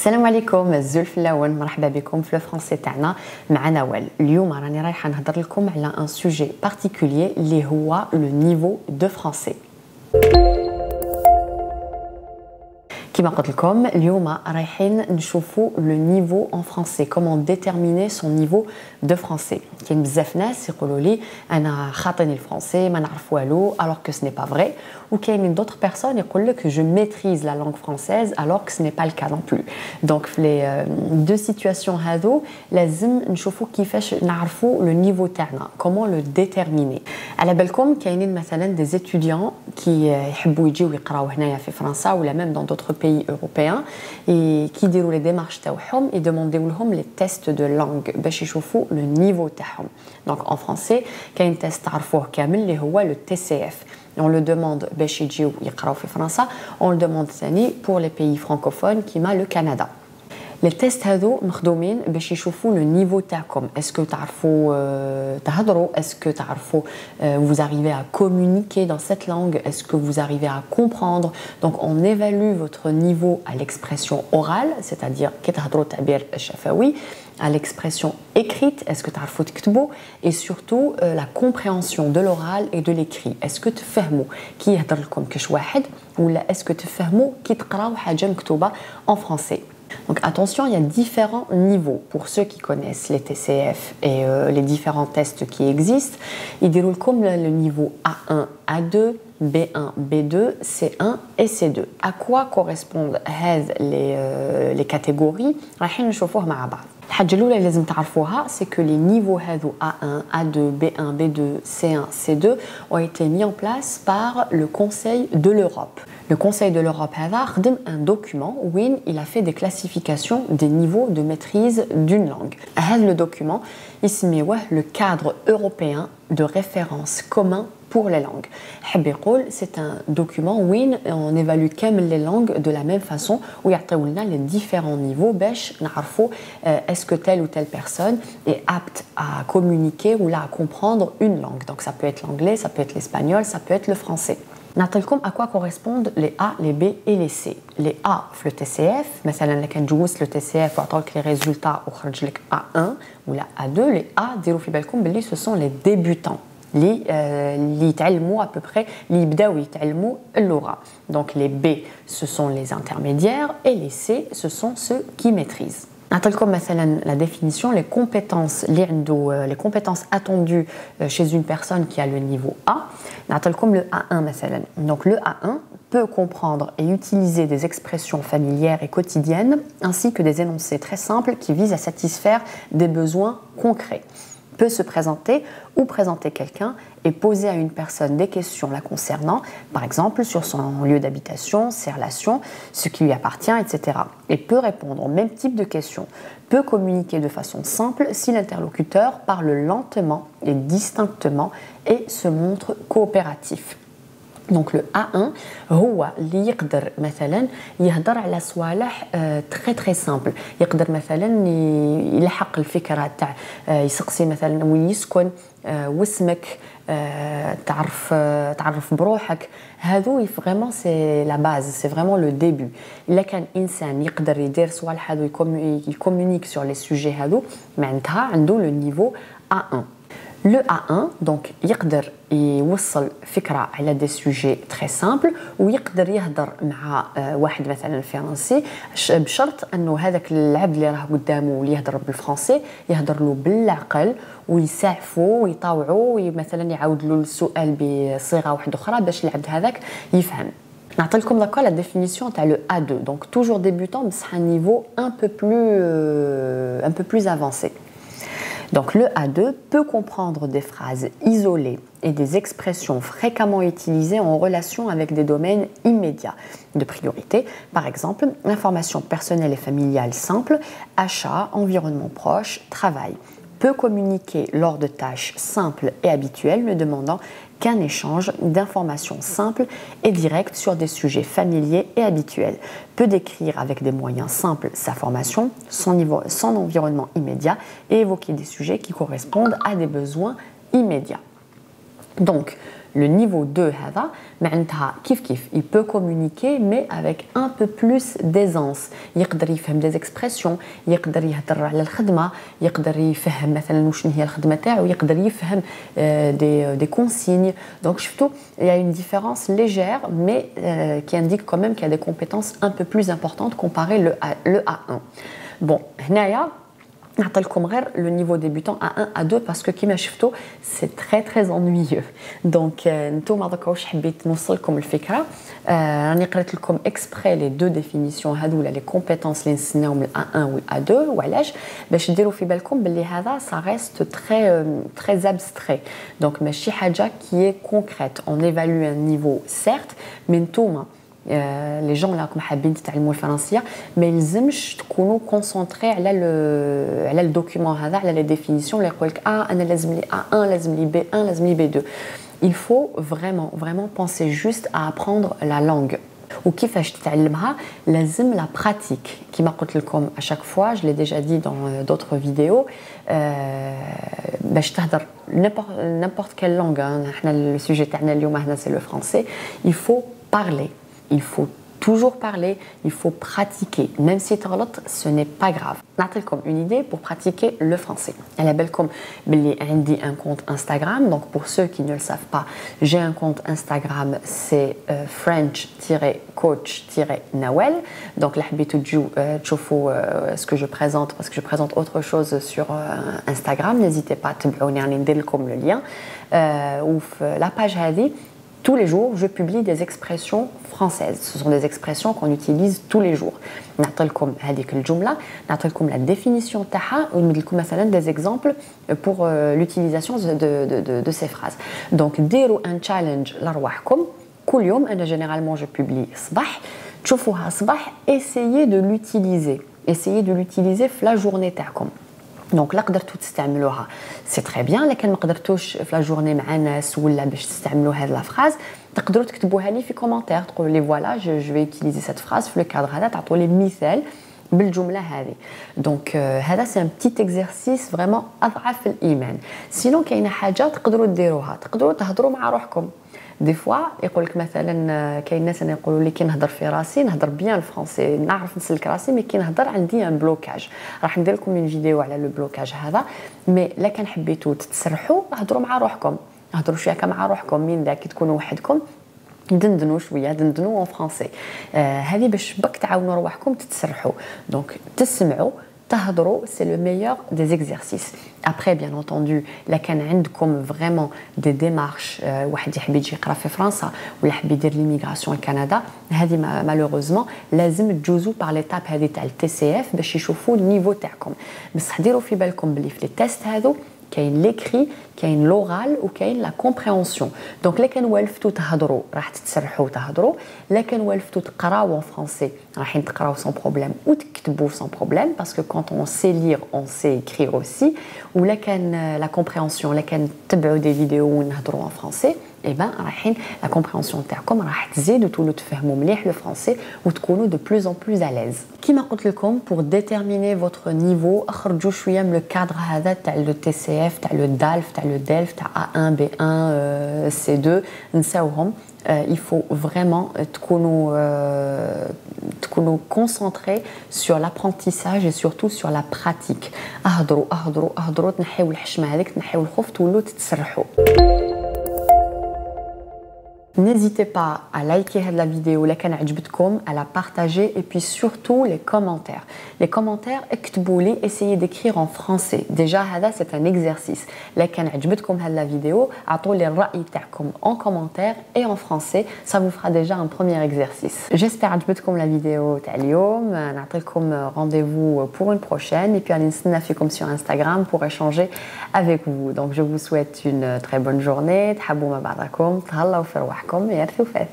السلام عليكم الزلف اللون، مرحبا بكم في الفرنسي تاعنا مع نوال. اليوم راني رايحه نهضر لكم على ان سوجي بارتيكولير اللي هو لو نيفو دو فرنسي. كما قلت لكم اليوم رايحين نشوفوا لو نيفو ان فرنسي، كومون ديتيرميني سون نيفو دو فرنسي. كاين بزاف ناس يقولوا لي انا خاطيني الفرنسي ما نعرف والو alors que ce n'est pas vrai، وكاينين d'autres personnes يقول لك je maîtrise la langue française alors que ce n'est pas le cas non plus. Donc في لي دو سيتوياسيون هذو لازم نشوفوا كيفاش نعرفوا لو نيفو تاعنا، كومون لو ديتيرميني. على بالكم كاينين مثلا دي étudiants كي يحبوا يجيو يقراو هنايا في فرنسا ولا même dans d'autres pays européens et qui يديروا لي ديمارش تاعهم يدومونديو لهم لي تيست دو لانغ باش يشوفوا لو نيفو تاعهم. دونك en français كاين تيست تعرفوه كامل اللي هو لو TCF. On le demande باش يجيو يقراو في فرنسا، on le demande ثاني pour les pays francophones كيما لو كندا. لي تيست هذو مخدومين باش يشوفوا لو نيفو تاعكم، اسكو تعرفوا تهضروا، اسكو تعرفوا vous arrivez à communiquer dans cette langue, est-ce que vous arrivez à comprendre. Donc on évalue votre niveau à l'expression orale, c'est-à-dire كي تهضروا التعبير الشفوي، à l'expression écrite, est-ce que تعرفوا تكتبوا, et surtout la compréhension de l'oral et de l'écrit. Est-ce que تفهموا كي يهضر لكم كاش واحد ولا est-ce que تفهموا كي تقراو حاجه مكتوبه en français. Donc attention, il y a différents niveaux. Pour ceux qui connaissent les TCF et les différents tests qui existent, ils déroulent comme le niveau A1, A2, B1, B2, C1 et C2. À quoi correspondent les catégories? رايحين نشوفوها مع بعض. الحاجة الأولى اللي لازم تعرفوها c'est que les niveaux هذو A1, A2, B1, B2, C1, C2 ont été mis en place par le Conseil de l'Europe. Le Conseil de l'Europe a خدم un document où il a fait des classifications des niveaux de maîtrise d'une langue. هذا le document يسميوه le cadre européen de référence commun pour les langues. حب يقول c'est un document où on évalue كامل les langues de la même façon ويعطيو لنا les différents niveaux باش نعرفوا est-ce que telle ou telle personne est apte à communiquer ou là à comprendre une langue. Donc ça peut être l'anglais, ça peut être l'espagnol, ça peut être le français. نعطيلكم à quoi correspondent les A, les B et les C. Les A في le TCF، مثلا اللي كان جوزت le TCF وعطاولك les résultats وخرج لك A1 ولا A2. Les A ديروا في بالكم باللي ce sont les débutants اللي يتعلموا à peu près اللي يبداو يتعلموا اللغة. Donc les B ce sont les intermédiaires et les C ce sont ceux qui maîtrisent. نعطيلكم مثلا la définition, les compétences attendues chez une personne qui a le niveau A. نعطيلكم le A1 مثلا. Donc le A1 peut comprendre et utiliser des expressions familières et quotidiennes ainsi que des énoncés très simples qui visent à satisfaire des besoins concrets. Peut se présenter ou présenter quelqu'un et poser à une personne des questions la concernant, par exemple sur son lieu d'habitation, ses relations, ce qui lui appartient, etc. Et peut répondre au même type de questions, peut communiquer de façon simple si l'interlocuteur parle lentement et distinctement et se montre coopératif. Donc le A1 هو اللي يقدر مثلا يهضر على صوالح très très simple. يقدر مثلا يلحق الفكره تاع يسقسي مثلا وين يسكن، واسمك، تعرف بروحك. هذو فريمون سي لا باز، سي فريمون لو ديبي. الا كان انسان يقدر يدير صوالح هذو يكومونيك sur les sujets هذو معناتها عنده لو نيفو A1. Le A1 donc يقدر يوصل فكرة على des sujets très simples ويقدر يهدر مع واحد مثلا فرنسي بشرط انه هذاك العبد اللي راه قدامه واللي يهدر بالفرنسي يهدر له بالعقل ويسعفه ويطاوعه ومثلا يعاود له السؤال بصيغة واحدة أخرى باش العبد هذاك يفهم. نعطيلكم داكا la définition تاع le A2. Donc toujours débutant بصح un niveau un peu plus avancé. Donc le A2 peut comprendre des phrases isolées et des expressions fréquemment utilisées en relation avec des domaines immédiats de priorité, par exemple information personnelle et familiale simple, achat, environnement proche, travail. Peut communiquer lors de tâches simples et habituelles ne demandant qu'un échange d'informations simples et directes sur des sujets familiers et habituels. Peut décrire avec des moyens simples sa formation, son environnement immédiat et évoquer des sujets qui correspondent à des besoins immédiats. Donc, Le niveau 2 هذا معناتها كيف il peut communiquer mais avec un peu plus d'aisance. يقدر يفهم des expressions، يقدر يهضر على الخدمة، يقدر يفهم مثلا وشنو هي الخدمة تاعو، يقدر يفهم des consignes. Donc شفتوا il y a une différence légère mais qui indique quand même qu'il y a des compétences un peu plus importantes comparé le A1. Bon, هنايا نعطيلكم غير le niveau débutant A1 A2 parce que كيما شفتوا c'est très ennuyeux. Donc نتوما دوكا واش حبيت نوصلكم الفكره، راني قريت لكم اكسبري لي دو ديفينيسيون هادو ولا لي كومبيتونس اللي نستناو من A1 و A2 وعلاش باش ديروا في بالكم باللي هذا ça reste très abstrait. Donc ماشي حاجه qui est concrète. On évalue un niveau certes mais نتوما les gens là comme حابين تتعلموا الفرنسيه ما يلزمش تكونوا كونسونطري على الدوكيومون هذا على لي ديفينيسيون اللي يقول لك انا لازم لي A1 لازم لي B1 لازم لي B2. Il faut vraiment penser juste à apprendre la langue. وكيفاش تتعلمها لازم la pratique كما قلت لكم à chaque fois, je l'ai déjà dit dans d'autres vidéos, باش تهضر n'importe quelle langue. احنا السوجي تاعنا اليوم هنا c'est le français. Il faut parler. Il faut toujours parler, il faut pratiquer. Même si tu غلط, ce n'est pas grave. نعطيكم une idée pour pratiquer le français. على بالكم بلي عندي un compte Instagram. Donc pour ceux qui ne le savent pas, j'ai un compte Instagram, c'est French-coach-Nawel. Donc là حبيتوا تجوا تشوفوا ce que je présente parce que je présente autre chose sur Instagram. N'hésitez pas à تبعوني راني ندير لكم le lien. وفي la page هذه tous les jours, je publie des expressions françaises. Ce sont des expressions qu'on utilise tous les jours. نعطيلكم هذيك الجملة، نعطيلكم la définition تاعها ونمدلكم مثلا des exemples pour l'utilisation de ces phrases. Donc ديروا un challenge لرواحكم كل يوم. أنا généralement je publie صباح، تشوفوها صباح، essayez de l'utiliser. Essayez de l'utiliser في la journée تاعكم. دونك لا قدرتوا تستعملوها سي تري بيان، لكن ما قدرتوش في لا جورني مع ناس ولا باش تستعملوا هاد لا فراز تقدروا تكتبوها لي في كومونتير تقولوا لي فوالا جو في يوتيليزي سيت فراز في لو كادر هذا، تعطوا لي مثال بالجمله هذه. دونك هذا سي ان بتيت اكزرسيس فريمون اضعف الايمان. سينو كاينه حاجه تقدروا ديروها، تقدروا تهضروا مع روحكم. دي فوا يقول لك مثلا كاين ناس انا يقولوا لي كي نهضر في راسي نهضر بيان الفرنسي، نعرف نسلك راسي، مي كي نهضر عندي ان بلوكاج. راح ندير لكم اون فيديو على لو بلوكاج هذا. مي لا كان حبيتوا تتسرحوا هضروا مع روحكم، هضروا شويه مع روحكم من ذاك تكونوا وحدكم دندنوا شويه، دندنوا اون فرنسي. هذه باش بك تعاونوا رواحكم تتسرحوا. دونك تسمعوا تهضروا، c'est le meilleur des exercices. Après bien entendu là كان عندكم vraiment des démarches واحد يحب يجي يقرا في فرنسا ولا يحب يدير ليميغراسيون لكندا، هذه malheureusement لازم تجوزوا par l'étape هذه تاع التي سي اف باش يشوفوا النيفو تاعكم. بصح ديروا في بالكم بلي في لي تيست هذو كاين ليكري، كاين لورال وكاين لا كومبريهنسيون. دونك لا كان والفتوا تهضروا راح تتسرحوا تهضروا، لا كان والفتوا تقراو en français راحين تقراو sans problème وتكتبوا sans problème parce que quand on sait lire on sait écrire aussi. ولا كان la compréhension، لا كان تبعوا des vidéos ونهضروا en français، et ben راحين la compréhension تاعكم راح تزيد وتولوا تفهموا مليح le français وتكونوا de plus en plus à l'aise. كيما قلت لكم pour déterminer votre niveau اخرجوا شويه من الكادر هذا تاع لو تي سي اف تاع لو دالف تاع لو ديلف تاع A1 B1 C2 نساوهم. Il faut vraiment تكونوا concentrés sur l'apprentissage et surtout sur la pratique. اهضروا تنحيوا الحشمه هذيك، تنحيوا الخوف، تولوا تتسرحوا. N'hésitez pas à liker la vidéo, à la partager et puis surtout les commentaires. Les commentaires, essayez d'écrire en français. Déjà, c'est un exercice. La vidéo, en commentaire et en français. Ça vous fera déjà un premier exercice. J'espère que la vidéo rendez-vous pour une prochaine et puis allez sur Instagram pour échanger avec vous. Donc je vous souhaite une très bonne journée. تحبوا مع بعضكم، تهلاو في رواحكم، يا رثوا فاس.